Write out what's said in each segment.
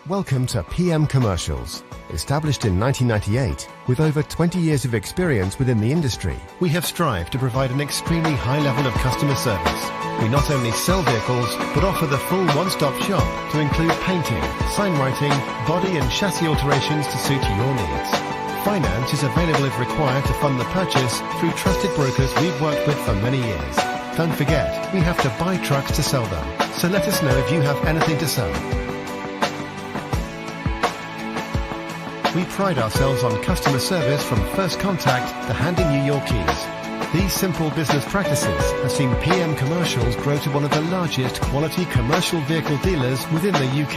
Welcome to PM Commercials. Established in 1998, with over 20 years of experience within the industry, we have strived to provide an extremely high level of customer service. We not only sell vehicles, but offer the full one-stop shop to include painting, sign writing, body and chassis alterations to suit your needs. Finance is available if required to fund the purchase through trusted brokers we've worked with for many years. Don't forget, we have to buy trucks to sell them, so let us know if you have anything to sell. We pride ourselves on customer service from first contact to handing you your keys. These simple business practices have seen PM Commercials grow to one of the largest quality commercial vehicle dealers within the UK,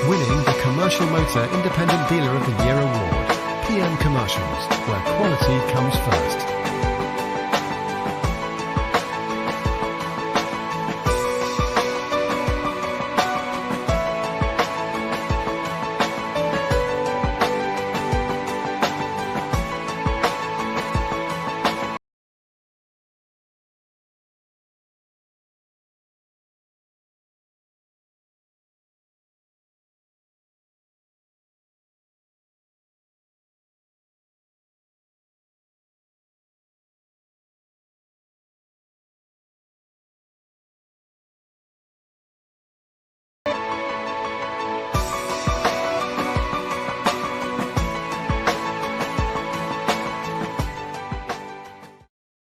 winning the Commercial Motor Independent Dealer of the Year award. PM Commercials, where quality comes first.